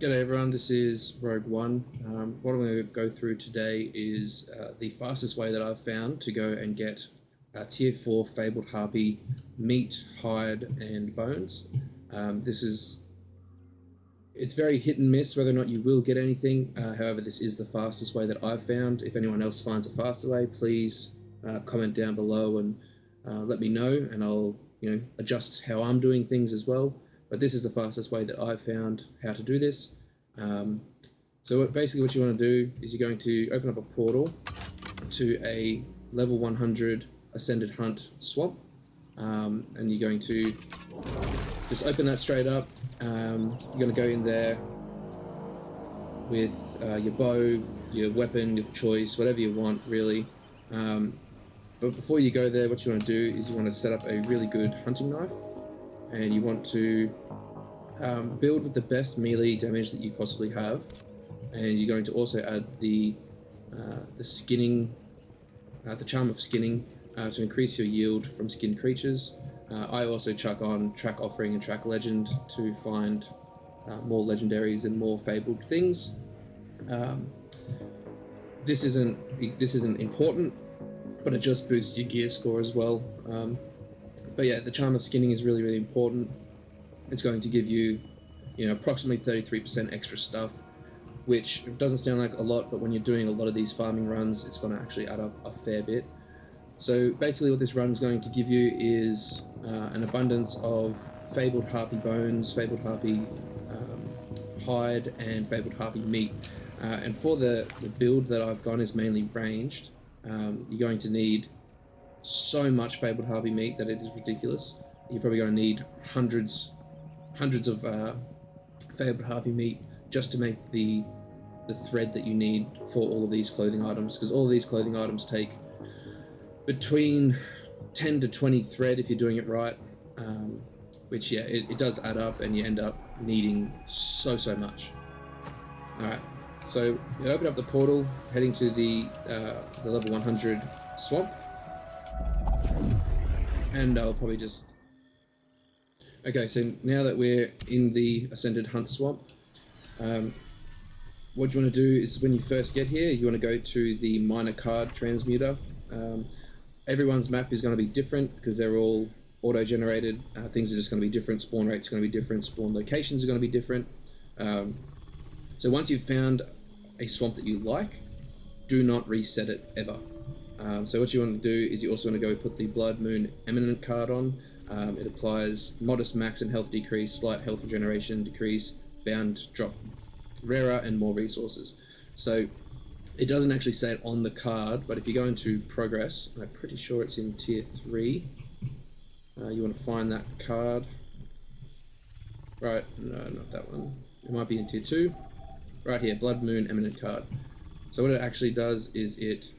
G'day everyone, this is Rogue One. What I'm going to go through today is the fastest way that I've found to go and get Tier 4 Fabled Harpy meat, hide and bones. It's very hit and miss whether or not you will get anything. However, this is the fastest way that I've found. If anyone else finds a faster way, please comment down below and let me know, and I'll adjust how I'm doing things as well. But this is the fastest way that I've found how to do this. Basically what you want to do is you're going to open up a portal to a level 100 Ascended Hunt swamp, and you're going to just open that straight up. You're going to go in there with your bow, your weapon of choice, whatever you want really. But before you go there, what you want to do is you want to set up a really good hunting knife, and you want to build with the best melee damage that you possibly have, and you're going to also add the skinning, the charm of skinning, to increase your yield from skinned creatures. I also chuck on track offering and track legend to find more legendaries and more fabled things. This isn't important, but it just boosts your gear score as well. But yeah, the charm of skinning is really important. It's going to give you, approximately 33% extra stuff, which doesn't sound like a lot, but when you're doing a lot of these farming runs, it's going to actually add up a fair bit. So basically what this run is going to give you is an abundance of Fabled Harpy bones, Fabled Harpy hide, and Fabled Harpy meat. And for the build that I've gone is mainly ranged. You're going to need so much Fabled Harpy meat that it is ridiculous. You're probably going to need hundreds of Fabled Harpy meat just to make the thread that you need for all of these clothing items, because all of these clothing items take between 10 to 20 thread if you're doing it right, which yeah, it does add up, and you end up needing so much. Alright, so you open up the portal, heading to the level 100 swamp, and I'll probably just... Okay, so now that we're in the Ascended Hunt swamp, what you want to do is when you first get here, you want to go to the minor card transmuter. Everyone's map is going to be different because they're all auto-generated. Things are just going to be different. Spawn rates are going to be different. Spawn locations are going to be different. So once you've found a swamp that you like, do not reset it ever. So what you want to do is you also want to go put the Blood Moon Imminent card on. It applies modest max and health decrease, slight health regeneration decrease, bound drop rarer, and more resources. So it doesn't actually say it on the card, but if you go into progress, and I'm pretty sure it's in tier 3, you want to find that card. Right, no, not that one. It might be in tier 2. Right here, Blood Moon Eminent card. So what it actually does is it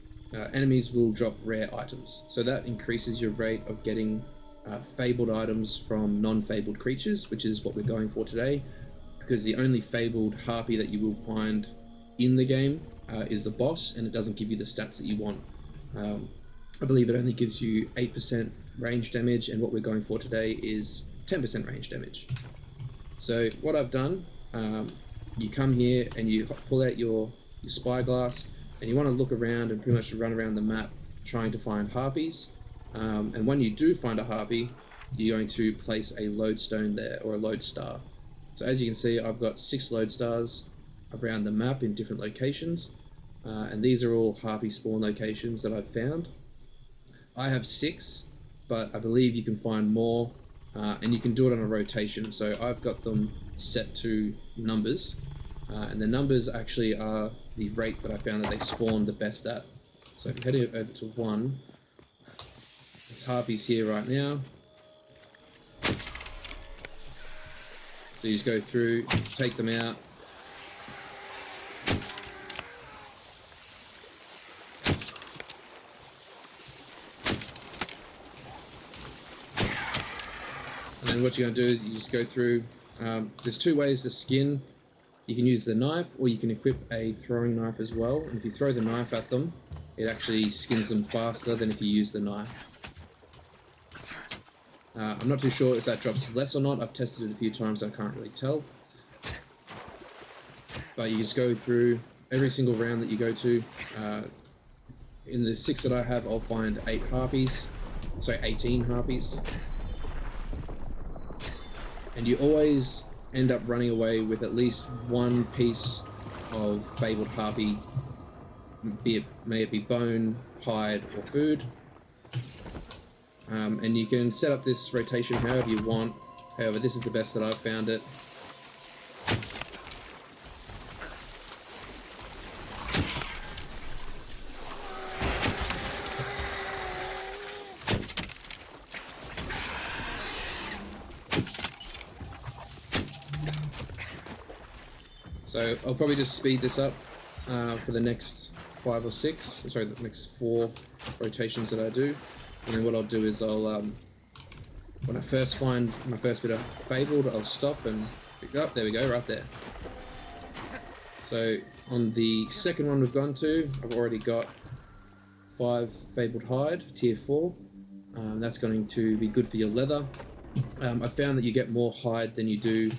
enemies will drop rare items. So that increases your rate of getting fabled items from non-fabled creatures, which is what we're going for today, because the only fabled harpy that you will find in the game is the boss, and it doesn't give you the stats that you want. I believe it only gives you 8% range damage, and what we're going for today is 10% range damage. So what I've done, you come here and you pull out your spyglass, and you want to look around and pretty much run around the map trying to find harpies. And when you do find a harpy, you're going to place a lodestone there, or a lodestar. So as you can see, I've got 6 lodestars around the map in different locations, and these are all harpy spawn locations that I've found. I have 6, but I believe you can find more, and you can do it on a rotation. So I've got them set to numbers, and the numbers actually are the rate that I found that they spawn the best at. So if you head over to 1, there's harpies here right now. So you just go through, take them out. And then what you're going to do is you just go through. There's 2 ways to skin. You can use the knife, or you can equip a throwing knife as well. And if you throw the knife at them, it actually skins them faster than if you use the knife. I'm not too sure if that drops less or not. I've tested it a few times, so I can't really tell. but you just go through every single round that you go to. In the 6 that I have, I'll find 8 harpies, sorry, 18 harpies, and you always end up running away with at least one piece of fabled harpy, may it be bone, hide, or food. And you can set up this rotation however you want. However, this is the best that I've found it. So I'll probably just speed this up for the next 5 or 6, sorry, the next 4 rotations that I do. And then what I'll do is I'll, when I first find my first bit of fabled, I'll stop and pick it up. There we go, right there. So on the second one we've gone to, I've already got 5 fabled hide, tier 4. That's going to be good for your leather. I found that you get more hide than you do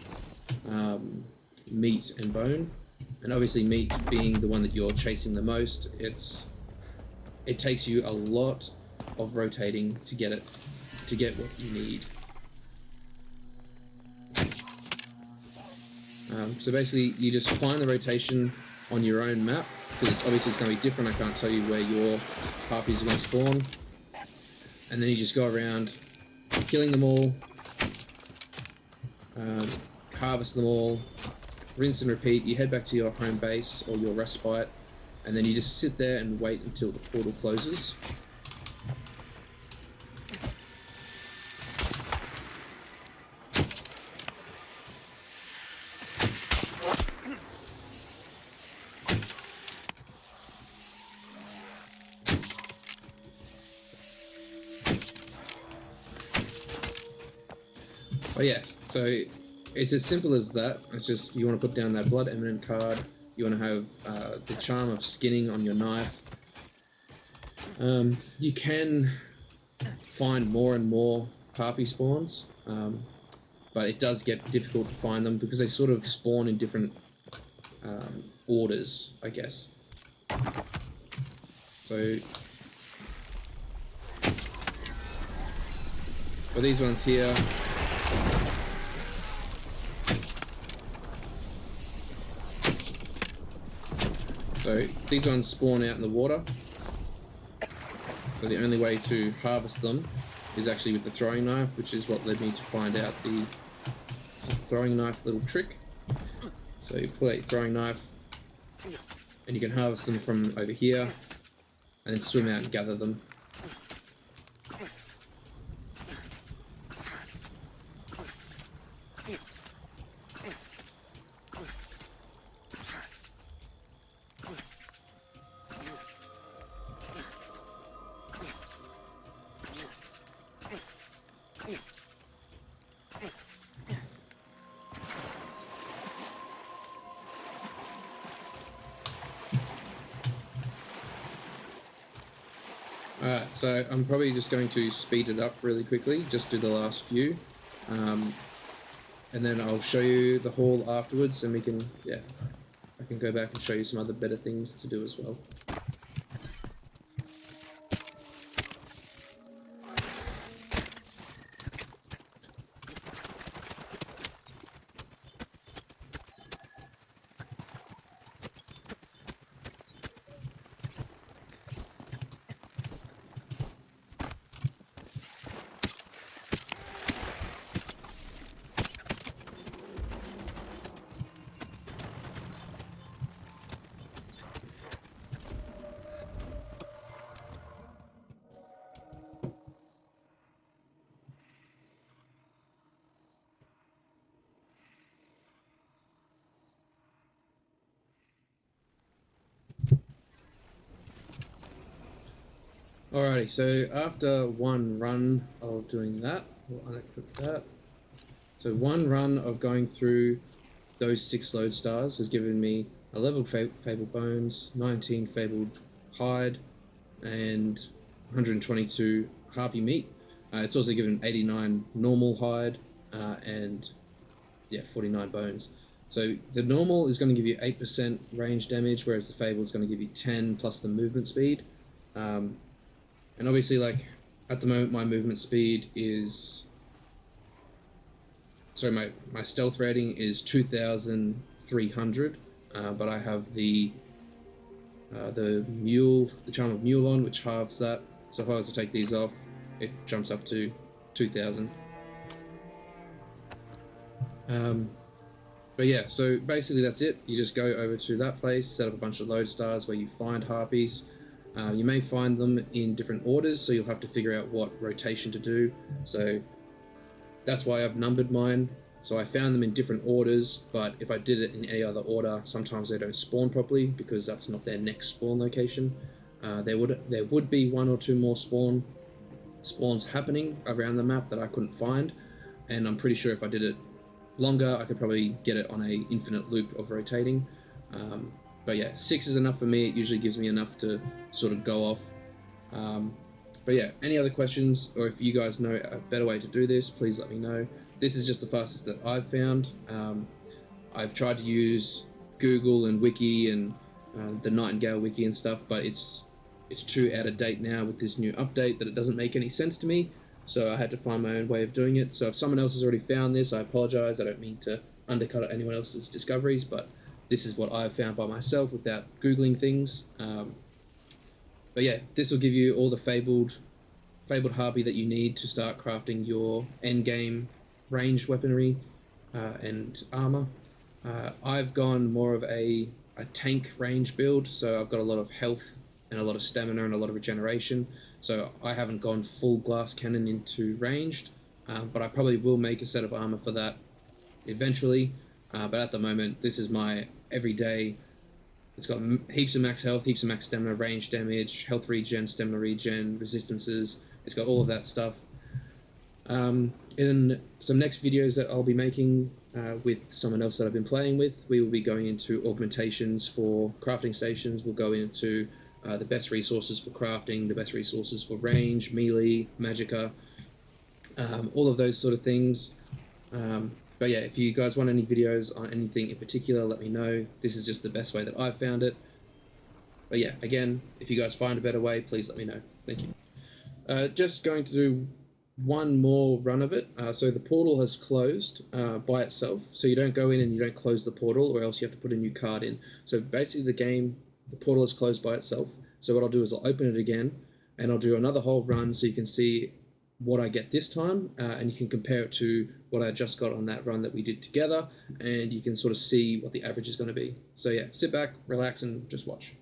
meat and bone, and obviously meat being the one that you're chasing the most, it takes you a lot of rotating to get what you need. So basically you just find the rotation on your own map, because obviously it's going to be different. I can't tell you where your harpies are going to spawn, and then you just go around killing them all, harvest them all, rinse and repeat. You head back to your home base or your respite, and then you just sit there and wait until the portal closes. Oh yes, so it's as simple as that. It's just you want to put down that blood imminent card. You want to have the charm of skinning on your knife. You can find more and more harpy spawns, but it does get difficult to find them because they sort of spawn in different orders, I guess. So for these ones here, so these ones spawn out in the water. So the only way to harvest them is actually with the throwing knife, which is what led me to find out the throwing knife little trick. So you pull out your throwing knife, and you can harvest them from over here, and then swim out and gather them. Alright, so I'm probably just going to speed it up really quickly, just do the last few, and then I'll show you the haul afterwards, and we can, yeah, I can go back and show you some other better things to do as well. Alrighty, so after one run of doing that, we'll unequip that. So one run of going through those 6 load stars has given me 11 fabled bones, 19 fabled hide, and 122 harpy meat. It's also given 89 normal hide, and yeah, 49 bones. So the normal is going to give you 8% range damage, whereas the Fable is going to give you 10 plus the movement speed. And obviously, like, at the moment my movement speed is... Sorry, my stealth rating is 2,300, but I have the Charm of Mule on, which halves that. So if I was to take these off, it jumps up to 2,000. But yeah, so basically that's it. You just go over to that place, set up a bunch of lodestars where you find harpies. You may find them in different orders, so you'll have to figure out what rotation to do. So that's why I've numbered mine. So I found them in different orders, but if I did it in any other order, sometimes they don't spawn properly because that's not their next spawn location. There would be one or two more spawns happening around the map that I couldn't find, and I'm pretty sure if I did it longer, I could probably get it on a infinite loop of rotating. But yeah, 6 is enough for me. It usually gives me enough to sort of go off. But yeah, any other questions, or if you guys know a better way to do this, please let me know. This is just the fastest that I've found. I've tried to use Google and Wiki and the Nightingale Wiki and stuff, but it's too out of date now with this new update that it doesn't make any sense to me. So I had to find my own way of doing it. So if someone else has already found this, I apologize. I don't mean to undercut anyone else's discoveries, but this is what I've found by myself without Googling things. But yeah, this will give you all the Fabled Harpy that you need to start crafting your endgame ranged weaponry and armor. I've gone more of a tank range build, so I've got a lot of health and a lot of stamina and a lot of regeneration. So I haven't gone full glass cannon into ranged, but I probably will make a set of armor for that eventually. But at the moment, this is my everyday. It's got heaps of max health, heaps of max stamina, range damage, health regen, stamina regen, resistances. It's got all of that stuff. In some next videos that I'll be making with someone else that I've been playing with, we will be going into augmentations for crafting stations. We'll go into the best resources for crafting, the best resources for range, melee, magicka, all of those sort of things. But yeah, if you guys want any videos on anything in particular, let me know. This is just the best way that I've found it. But yeah, again, if you guys find a better way, please let me know. Thank you. Just going to do one more run of it. So the portal has closed by itself. So you don't go in and you don't close the portal, or else you have to put a new card in. So basically the portal is closed by itself. So what I'll do is I'll open it again, and I'll do another whole run so you can see what I get this time, and you can compare it to what I just got on that run that we did together, and you can sort of see what the average is going to be. So yeah, sit back, relax, and just watch.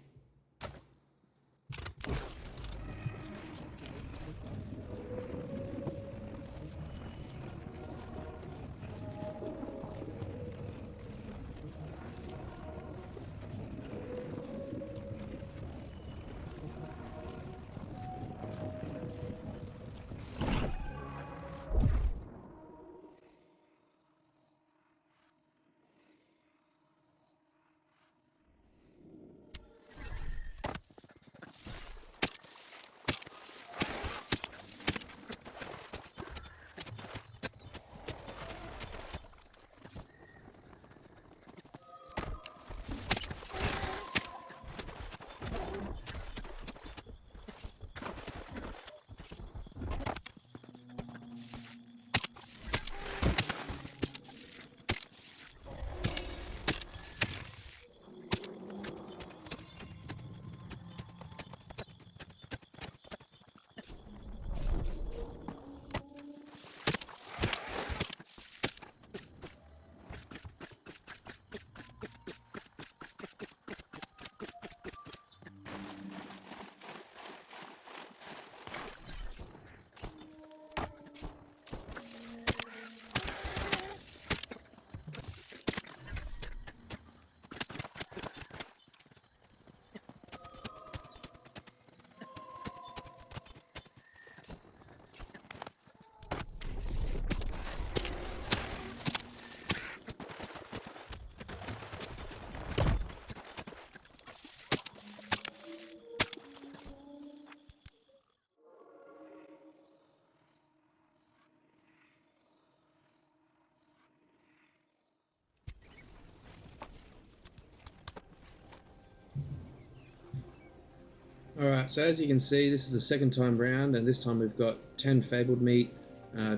Alright, so as you can see, this is the second time round, and this time we've got 10 fabled meat,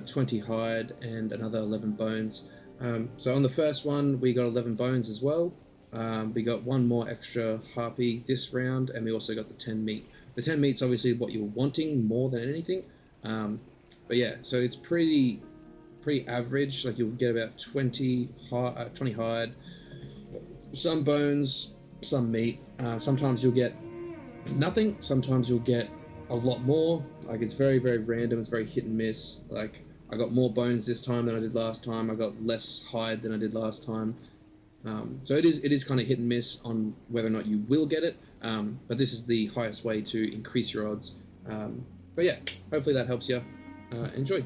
20 hide, and another 11 bones. So on the first one, we got 11 bones as well. We got one more extra harpy this round, and we also got the 10 meat. The 10 meat's obviously what you're wanting more than anything. But yeah, so it's pretty average. Like you'll get about 20 hide, some bones, some meat. Sometimes you'll get nothing. Sometimes you'll get a lot more. Like it's very random. It's very hit and miss. Like I got more bones this time than I did last time. I got less hide than I did last time. So it is kind of hit and miss on whether or not you will get it. But this is the highest way to increase your odds. But yeah, hopefully that helps you. Enjoy.